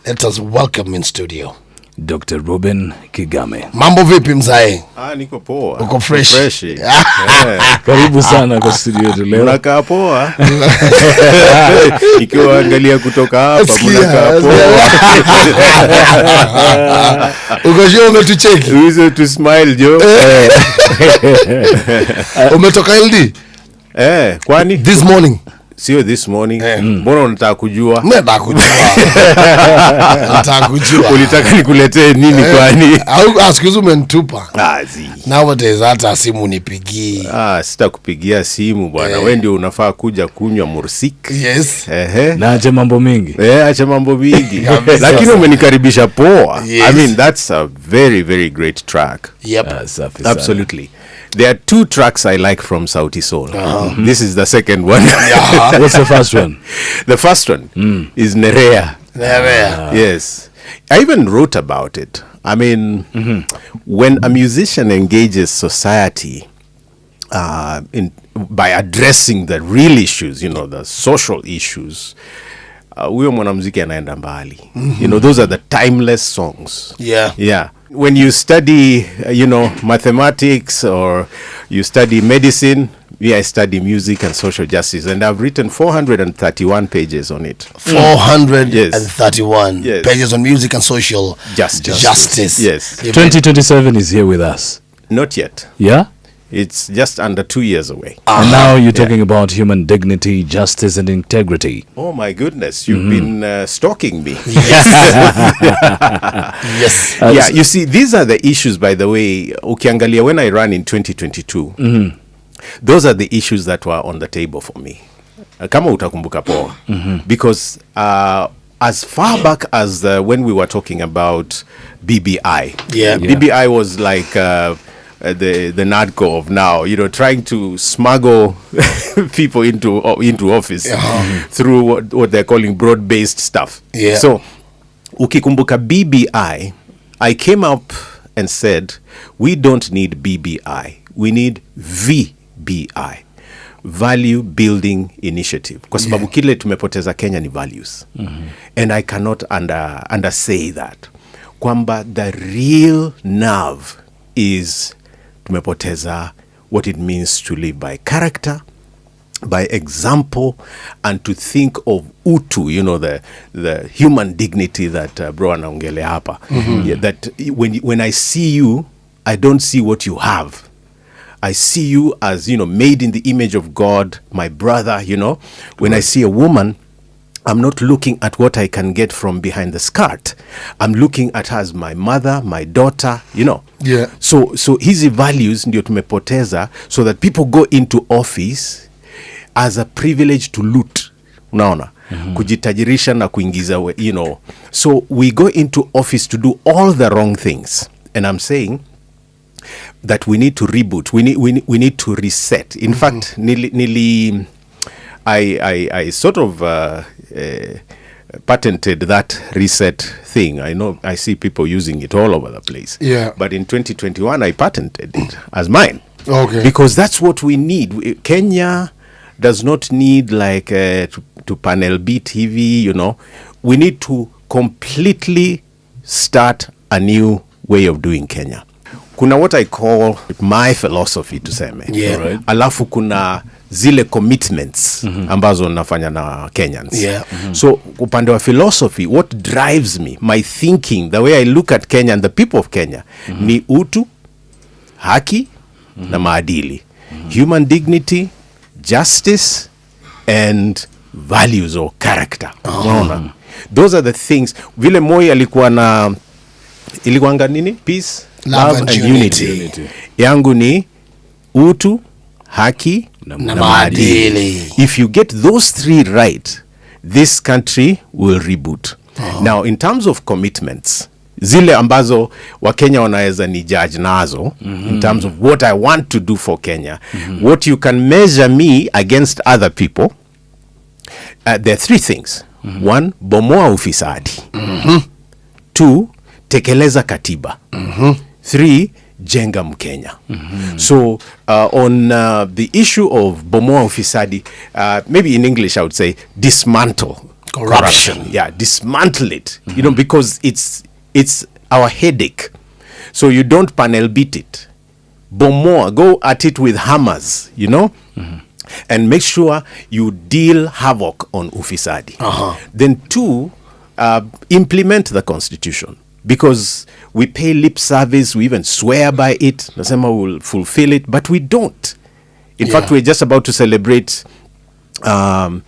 Let us welcome in studio Dr. Reuben Kigame. Mambo vipi mzae? Niko poa. Uko fresh? Karibu sana kwa studio yetu leo. Unakaa poa. Ikiwa angalia kutoka hapa unakaa poa. Uko sure umetucheki? Uizo to smile jo. Umetoka LD? Kwani? This morning. Sio this morning. Mbona unataka kujua? Nataka kujua. Ulitaka nikuletee nini kwani? Au siku umenitupa. Zi. Nowadays hata simu nipigii. Sitakupigia simu bwana. Wewe ndio unafaa kuja kunywa mursik. Yes. Na acha mambo mingi. Acha mambo mingi. Lakini umenikaribisha poa. Yes. I mean that's a very very great track. Yep. Absolutely. There are two tracks I like from Sauti Sol. This is the second one. What's the first one? The first one is Nerea. Nerea. Yes. I even wrote about it. I mean, when a musician engages society by addressing the real issues, you know, the social issues, huyo mwanamuziki anaenda mbali. You know, those are the timeless songs. Yeah. When you study, mathematics or you study medicine, I study music and social justice, and I've written 431 pages on it. 431 Yes. pages on music and social justice. Yes. 2027 is here with us. Not yet. Yeah? It's just under 2 years away. And now you're talking about human dignity, justice, and integrity. Oh my goodness, you've been stalking me. Yes. Yeah, you see, these are the issues, by the way, ukiangalia when I ran in 2022, those are the issues that were on the table for me. Kama utakumbuka poa. Because as far back as when we were talking about BBI, BBI was like the NADCO of now, you know, trying to smuggle people into office through what they're calling broad-based stuff. Yeah. So, ukikumbuka BBI, I came up and said, we don't need BBI. We need VBI. Value Building Initiative. Kwa sababu kile tumepoteza Kenya ni values. And I cannot undersay that. Kwamba the real nerve is tumepoteza what it means to live by character, by example, and to think of utu, you know, the human dignity that bro anaongelea hapa. That when I see you, I don't see what you have. I see you as, you know, made in the image of God, my brother, you know. When I see a woman, I'm not looking at what I can get from behind the skirt. I'm looking at her as my mother, my daughter, you know. Yeah. So hizi values ndio tumepoteza, so that people go into office as a privilege to loot. Unaona? Kujitajirisha na kuingiza, you know. So we go into office to do all the wrong things. And I'm saying that we need to reboot. We need to reset. In fact, I sort of patented that reset thing. I know I see people using it all over the place. Yeah. But in 2021, I patented it as mine. Okay. Because that's what we need. Kenya does not need like to panel beat TV, you know. We need to completely start a new way of doing Kenya. Kuna what I call my philosophy tuseme. Yeah. Right. Alafu kuna zile commitments ambazo nafanya na Kenyans. Yeah. So upande wa philosophy, what drives me, my thinking, the way I look at Kenya and the people of Kenya, ni utu, haki na maadili. Human dignity, justice, and values or character. Unaona? Those are the things. Vile Moi ilikuanga nini? Peace, love and unity. Yangu ni utu, haki na maadili. If you get those three right, this country will reboot. Now, in terms of commitments, zile ambazo Wakenya wanaweza ni judge nazo, in terms of what I want to do for Kenya, what you can measure me against other people, there are three things. One, bomoa ufisadi. 2, tekeleza katiba. 3, jenga Mkenya. So on the issue of bomoa ufisadi, maybe in English I would say dismantle Corruption. Yeah, dismantle it. You know, because it's our headache. So you don't panel beat it. Bomoa, go at it with hammers, you know, and make sure you deal havoc on ufisadi. Then 2, implement the constitution, because we pay lip service, we even swear by it, nasema we'll fulfill it, but we don't. In fact, we're just about to celebrate the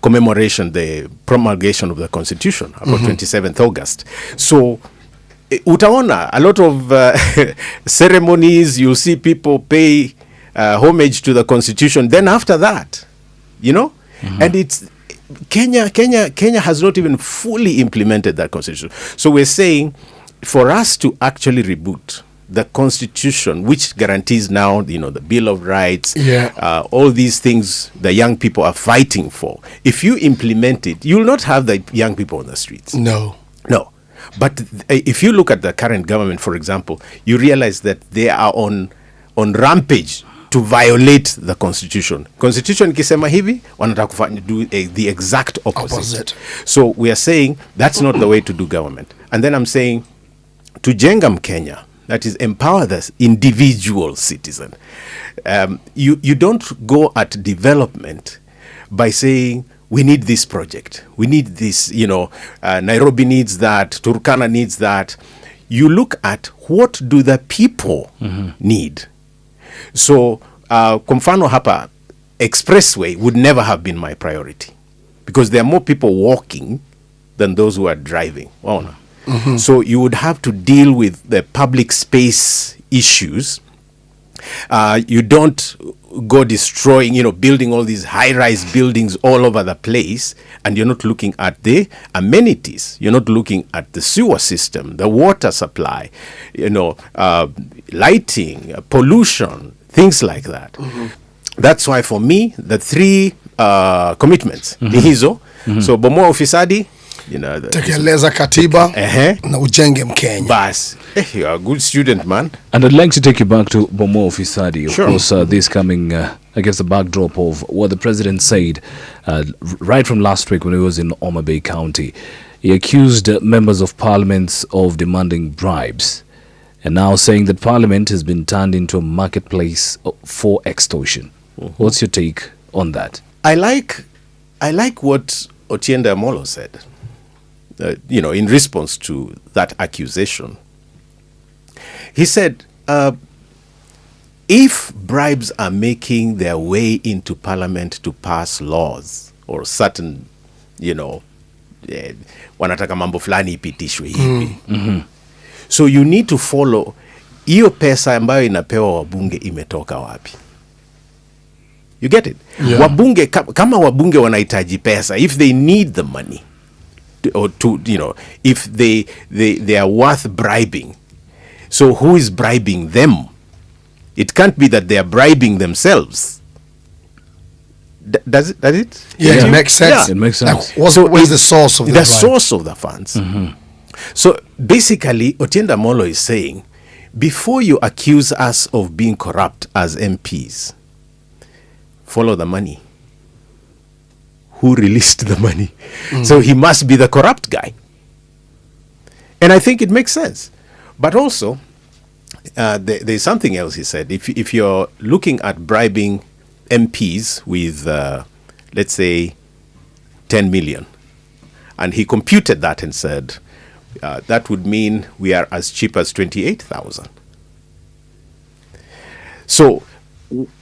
commemoration, the promulgation of the constitution about 27th August. So utaona a lot of ceremonies, you'll see people pay homage to the constitution, then after that, you know, and it's Kenya has not even fully implemented that constitution. So we're saying, for us to actually reboot the constitution, which guarantees now, you know, the Bill of Rights, all these things the young people are fighting for, if you implement it, you'll not have the young people on the streets. No. But if you look at the current government, for example, you realize that they are on rampage to violate the constitution. Constitution ikisema hivi, wanataka do the exact opposite. So we are saying that's not the way to do government. And then I'm saying, to jenga Mkenya, that is, empower the individual citizen. You don't go at development by saying, we need this project, we need this, you know, Nairobi needs that, Turkana needs that. You look at what do the people need. So, kwa mfano hapa, expressway would never have been my priority, because there are more people walking than those who are driving. So you would have to deal with the public space issues. You don't go destroying, you know, building all these high-rise buildings all over the place, and you're not looking at the amenities. You're not looking at the sewer system, the water supply, you know, lighting, pollution, things like that. That's why, for me, the 3 commitments, ni hizo. So bomoa ufisadi, you know, tekeleza katiba na ujenge Mkenya. Bas, you're a good student, man. And I'd like to take you back to bomoa ufisadi. Of Sure. course, this coming against the backdrop of what the president said right from last week when he was in Homa Bay County. He accused members of parliament of demanding bribes, and now saying that parliament has been turned into a marketplace for extortion. What's your take on that? I like what Otiende Amolo said, you know, in response to that accusation. He said, if bribes are making their way into parliament to pass laws or certain, you know, wanataka mambo fulani ipitishwe hivi. So you need to follow, hiyo pesa ambayo inapewa wabunge imetoka wapi? You get it? Wabunge, kama wabunge wanahitaji pesa, if they need the money, or to, you know, if they are worth bribing, so who is bribing them? It can't be that they are bribing themselves. Does it? It makes sense. It makes sense. What is the source of the source of the funds? So basically, Otiende Amolo is saying, before you accuse us of being corrupt as MPs, follow the money. Who released the money? So he must be the corrupt guy. And I think it makes sense. But also, there's something else he said. If you're looking at bribing MPs with, let's say, 10 million, and he computed that and said, that would mean we are as cheap as 28,000. So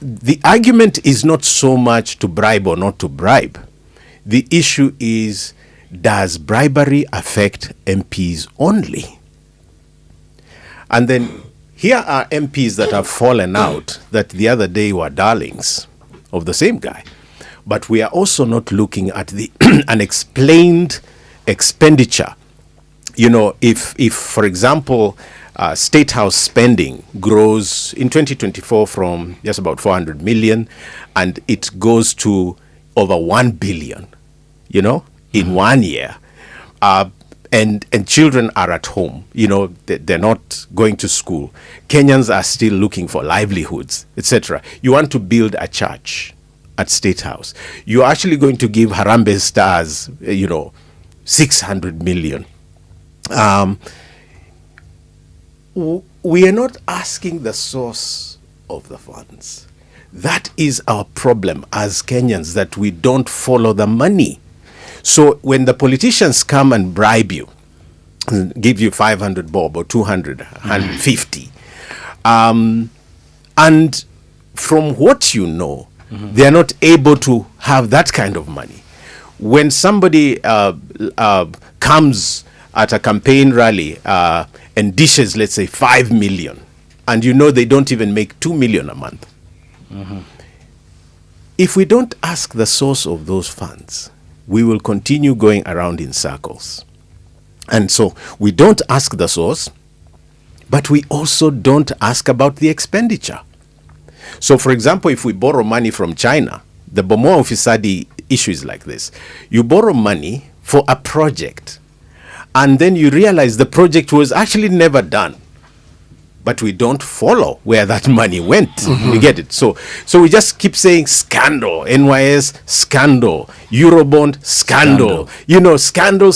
the argument is not so much to bribe or not to bribe. The issue is, does bribery affect MPs only? And then here are MPs that have fallen out that the other day were darlings of the same guy. But we are also not looking at the unexplained expenditure. You know, if for example, State House spending grows in 2024 from just about 400 million and it goes to over 1 billion, you know, in 1 year. And children are at home, you know, they're not going to school. Kenyans are still looking for livelihoods, etc. You want to build a church at State House. You're actually going to give Harambee Stars, 600 million. We are not asking the source of the funds. That is our problem as Kenyans, that we don't follow the money. So when the politicians come and bribe you, give you 500 bob or 200, 150, and from what you know, they are not able to have that kind of money. When somebody comes at a campaign rally and dishes, let's say, 5 million, and you know they don't even make 2 million a month. If we don't ask the source of those funds, we will continue going around in circles. And so we don't ask the source, but we also don't ask about the expenditure. So, for example, if we borrow money from China, the Bomoa Ufisadi issue is like this. You borrow money for a project, and then you realize the project was actually never done. But we don't follow where that money went. You get it? So we just keep saying scandal, NYS scandal, Eurobond scandal. Scandal.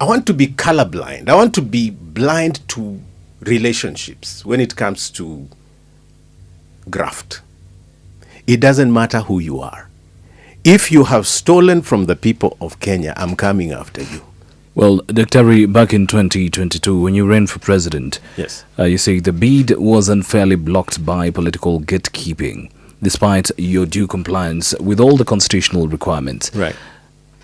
I want to be colorblind. I want to be blind to relationships when it comes to graft. It doesn't matter who you are. If you have stolen from the people of Kenya, I'm coming after you. Well, Dr. Ri, back in 2022, when you ran for president, yes, you say the bid was unfairly blocked by political gatekeeping, despite your due compliance with all the constitutional requirements. Right.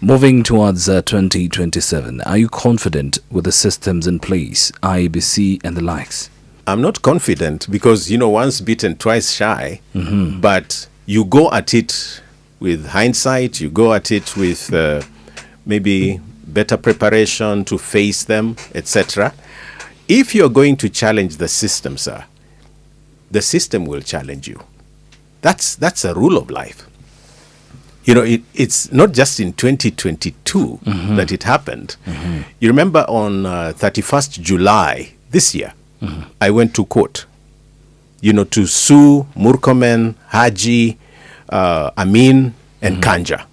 Moving towards 2027, are you confident with the systems in place, IEBC and the likes? I'm not confident because, once bitten, twice shy. But you go at it with hindsight, you go at it with maybe better preparation to face them, etc. If you're going to challenge the system, sir, the system will challenge you. That's a rule of life. It's not just in 2022 that it happened. You remember on 31st July this year, I went to court, to sue Murkomen, Haji, Amin, and Kanja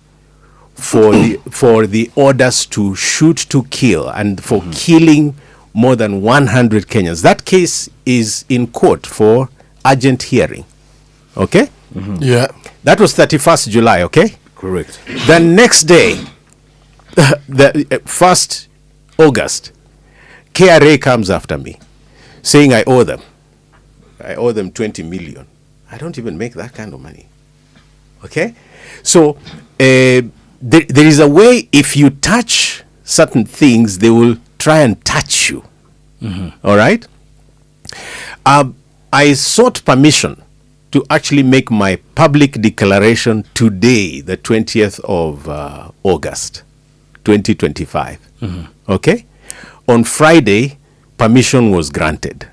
for the orders to shoot to kill and for killing more than 100 Kenyans. That case is in court for urgent hearing. Okay? Yeah. That was 31st July, okay? Correct. The next day, the 1st August, KRA comes after me saying I owe them. I owe them 20 million. I don't even make that kind of money. Okay? So, there is a way, if you touch certain things, they will try and touch you. All right? I sought permission to actually make my public declaration today, the 20th of August, 2025. Okay? On Friday, permission was granted.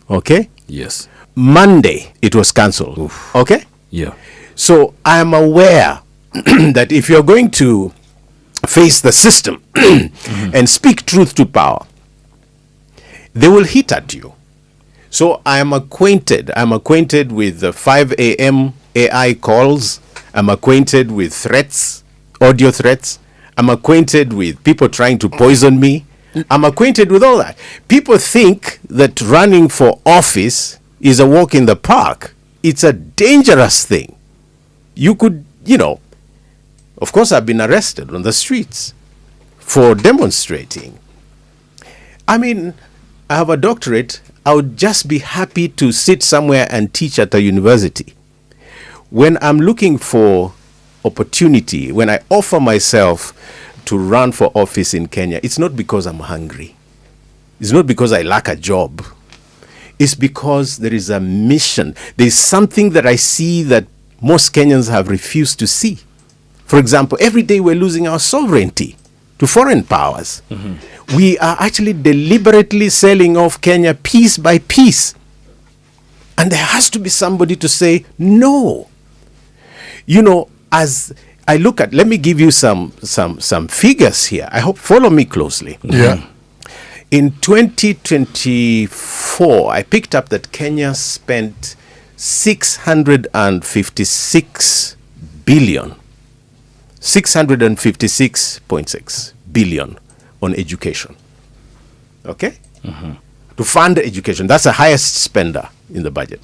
Okay? Yes. Monday, it was cancelled. Oof. Okay? Yeah. So I am aware that if you're going to face the system and speak truth to power, they will hit at you. So I am acquainted. I'm acquainted with the 5 a.m. AI calls. I'm acquainted with threats, audio threats. I'm acquainted with people trying to poison me. I'm acquainted with all that. People think that running for office is a walk in the park. It's a dangerous thing. You could, of course, I've been arrested on the streets for demonstrating. I mean, I have a doctorate. I would just be happy to sit somewhere and teach at a university. When I'm looking for opportunity, when I offer myself to run for office in Kenya, it's not because I'm hungry. It's not because I lack a job. It's because there is a mission. There's something that I see that most Kenyans have refused to see. For example, every day we're losing our sovereignty to foreign powers. We are actually deliberately selling off Kenya piece by piece. And there has to be somebody to say no. As I look at, let me give you some figures here. I hope, follow me closely. Yeah. In 2024, I picked up that Kenya spent 656 billion, 656.6 billion on education. Okay? To fund education. That's the highest spender in the budget.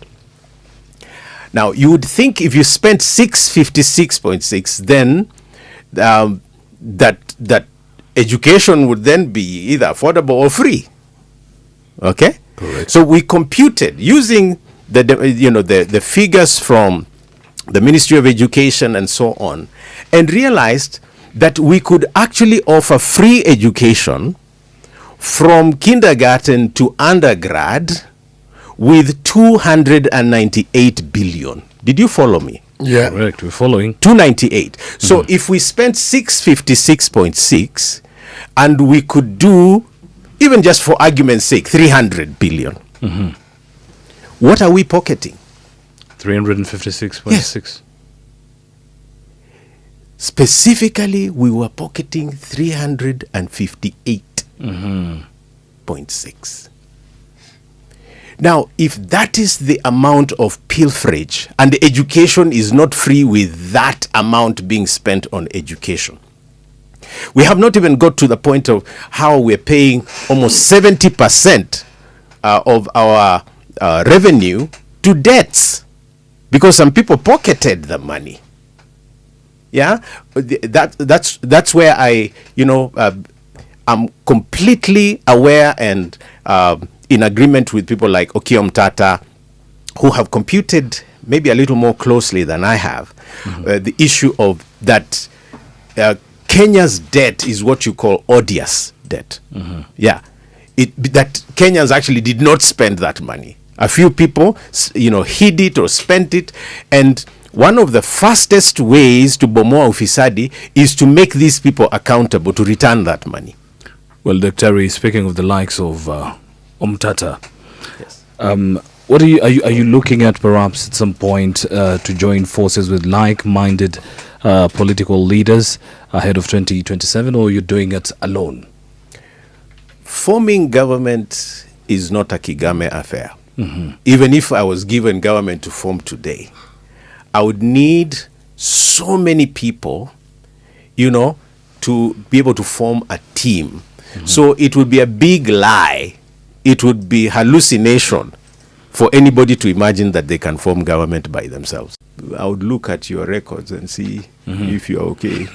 Now, you would think if you spent 656.6, then that education would then be either affordable or free. Okay? Correct. So we computed using the figures from the Ministry of Education and so on, and realized that we could actually offer free education from kindergarten to undergrad with 298 billion. Did you follow me? Yeah. Correct. We're following. 298. So if we spent 656.6 and we could do, even just for argument's sake, 300 billion, what are we pocketing? 356.6. Specifically, we were pocketing 358.6. Now, if that is the amount of pilferage, and the education is not free with that amount being spent on education, we have not even got to the point of how we're paying almost 70% of our revenue to debts, because some people pocketed the money. Yeah, that's where I'm completely aware and in agreement with people like Okiom Tata, who have computed maybe a little more closely than I have the issue of that Kenya's debt is what you call odious debt. Yeah, that Kenyans actually did not spend that money. A few people, hid it or spent it, and one of the fastest ways to bomoa ufisadi is to make these people accountable to return that money. Well, Dr. Speaking of the likes of Omtata, Yes. what are you looking at perhaps at some point to join forces with like-minded political leaders ahead of 2027, or you're doing it alone? Forming government is not a Kigame affair. Even if I was given government to form today, I would need so many people, to be able to form a team. So it would be a big lie. It would be hallucination for anybody to imagine that they can form government by themselves. I would look at your records and see if you're okay.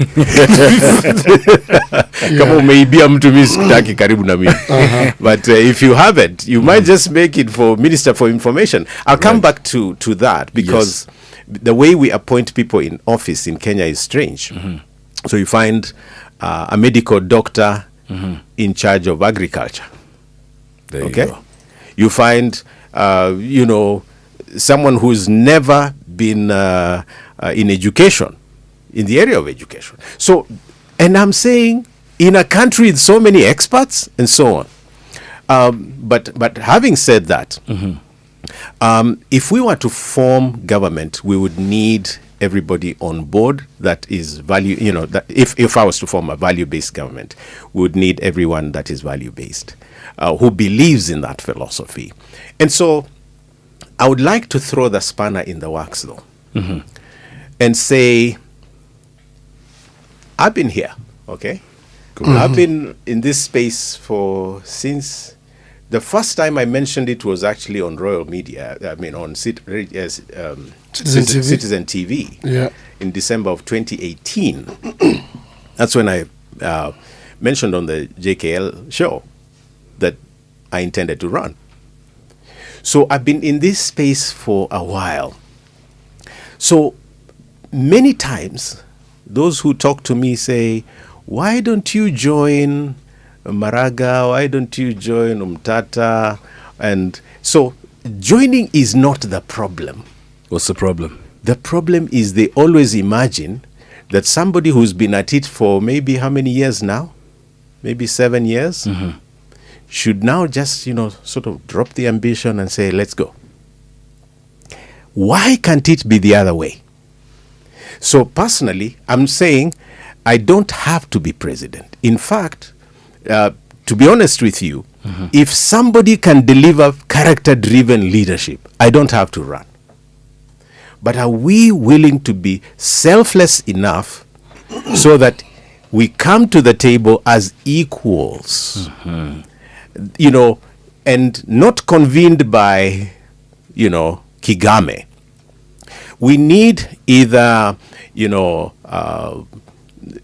Kama umeibia mtu mimi sikutaki karibu na mimi. But if you haven't, you might just make it for Minister for Information. I'll come back to that, because the way we appoint people in office in Kenya is strange. So you find a medical doctor in charge of agriculture. There Okay. you go. You find, someone who's never been in education, in the area of education. So, and I'm saying, in a country with so many experts and so on. But having said that, if we were to form government, we would need everybody on board that is value, that if I was to form a value-based government, we would need everyone that is value-based, who believes in that philosophy. And so I would like to throw the spanner in the works, though, and say, I've been here, okay? I've been in this space since the first time I mentioned it was actually on Royal Media, on Citizen TV, in December of 2018. That's when I mentioned on the JKL show that I intended to run. So I've been in this space for a while. So many times, those who talk to me say, why don't you join Maraga? Why don't you join Umtata? And so joining is not the problem. What's the problem? The problem is they always imagine that somebody who's been at it for maybe how many years now? Maybe 7 years? Should now just, sort of drop the ambition and say, let's go. Why can't it be the other way? So personally, I'm saying I don't have to be president. In fact, to be honest with you, if somebody can deliver character-driven leadership, I don't have to run. but are we willing to be selfless enough so that we come to the table as equals, you know, and not convened by, you know, Kigame. We need either, you know,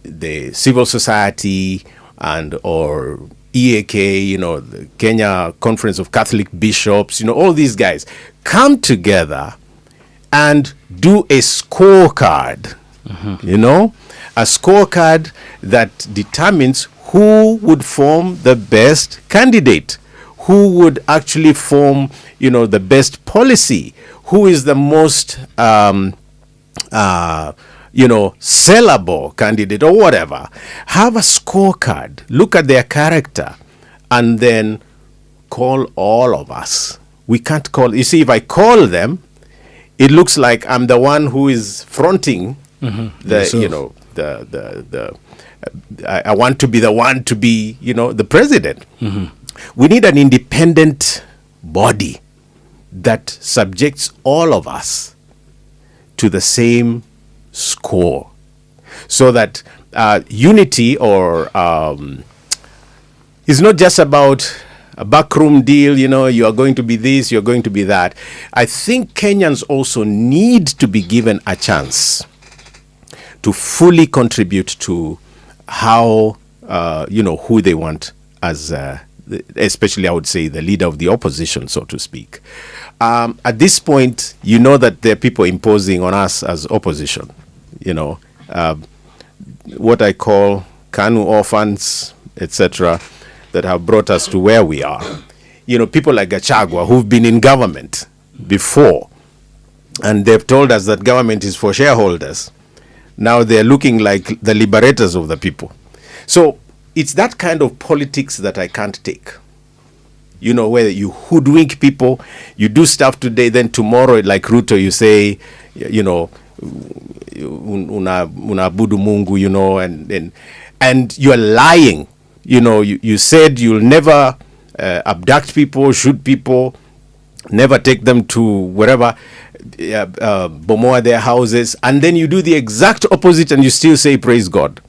the civil society and or EAK, you know, the Kenya Conference of Catholic Bishops, you know, all these guys come together and do a scorecard, you know, a scorecard that determines who would form the best candidate, who would actually form, you know, the best policy, who is the most, you know, sellable candidate or whatever. Have a scorecard, look at their character, and then call all of us. We can't call, you see, if I call them, it looks like I'm the one who is fronting the, you know, I want to be the one to be, you know, the president. We need an independent body that subjects all of us to the same score, so that unity or is not just about a backroom deal, you know, you are going to be this, you're going to be that. I think Kenyans also need to be given a chance to fully contribute to how, you know, who they want as, especially I would say the leader of the opposition, so to speak. At this point, you know that there are people imposing on us as opposition, you know, what I call KANU orphans, etc., that have brought us to where we are. You know, people like Gachagua who've been in government before, and they've told us that government is for shareholders. Now they're looking like the liberators of the people. So it's that kind of politics that I can't take. You know, where you hoodwink people, you do stuff today, then tomorrow, like Ruto, you say, you know, unaabudu Mungu, you know, and you're lying. You know, you said you'll never abduct people, shoot people, never take them to wherever, bomoa their houses, and then you do the exact opposite and you still say praise God.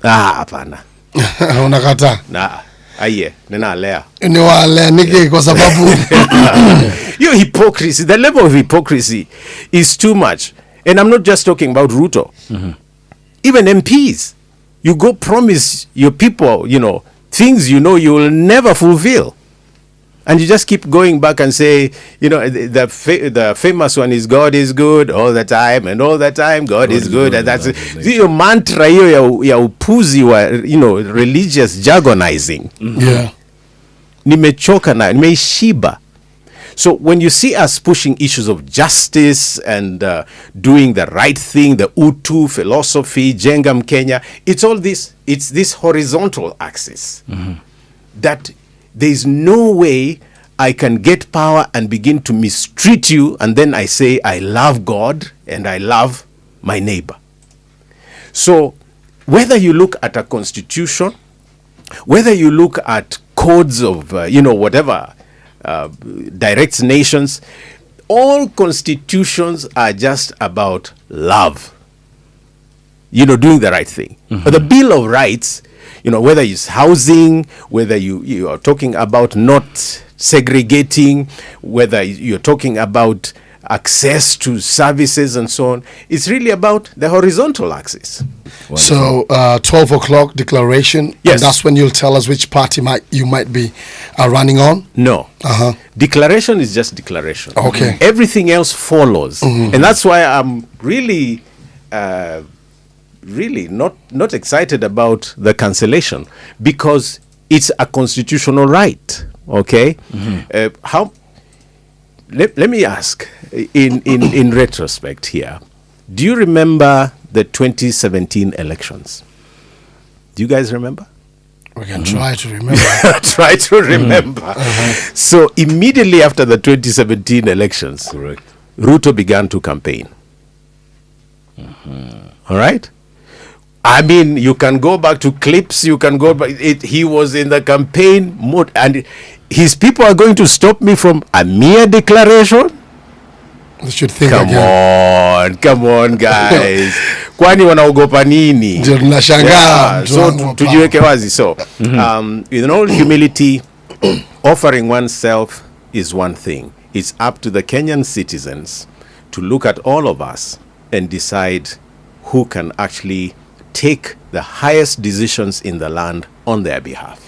Hapana. Unakata. Na aye, nina lea. Ni wale niki kwa sababu your hypocrisy, the level of hypocrisy is too much. And I'm not just talking about Ruto. Even MPs. You go promise your people, you know, things you know you will never fulfill. And you just keep going back and say, you know, the famous one is God is good all the time, and all the time God is good. And that's your mantra, ya upuzi wa, you know, religious jargonizing. Yeah. Nimechoka na, nimeishiba. So when you see us pushing issues of justice and doing the right thing, the Utu philosophy, Jengam Kenya, it's all this, it's this horizontal axis that there is no way I can get power and begin to mistreat you, and then I say I love God and I love my neighbor. So whether you look at a constitution, whether you look at codes of, you know, whatever, directs nations, all constitutions are just about love, you know, doing the right thing. But the Bill of Rights, you know, whether it's housing, whether you are talking about not segregating, whether you're talking about access to services and so on, it's really about the horizontal axis. So 12 o'clock declaration. Yes. And that's when you'll tell us which party you might be running on? No. Declaration is just declaration. Okay. Everything else follows. And that's why I'm really not excited about the cancellation, because it's a constitutional right. Okay. Let me ask, in retrospect here, do you remember the 2017 elections? Do you guys remember? We can try to remember. Try to remember. So immediately after the 2017 elections, Correct. Ruto began to campaign. All right? I mean, you can go back to clips, you can go back. He was in the campaign mode, and his people are going to stop me from a mere declaration? They should think Come again. come on guys. Kwani wanaogopa nini? Ndio tunashangaa mtu So wangu wa tujiweke wazi. So in all humility, offering oneself is one thing. It's up to the Kenyan citizens to look at all of us and decide who can actually take the highest decisions in the land on their behalf.